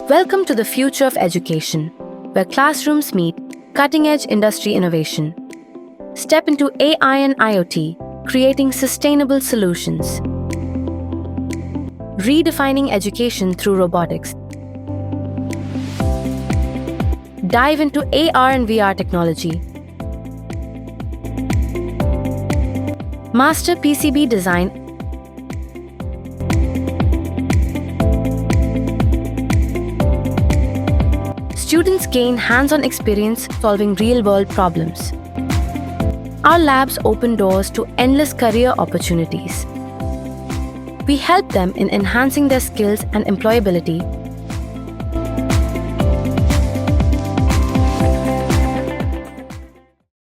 Welcome to the future of education, where classrooms meet cutting-edge industry innovation. Step into AI and IoT, creating sustainable solutions. Redefining education through robotics. Dive into AR and VR technology. Master PCB design. Students gain hands-on experience solving real-world problems. Our labs open doors to endless career opportunities. We help them in enhancing their skills and employability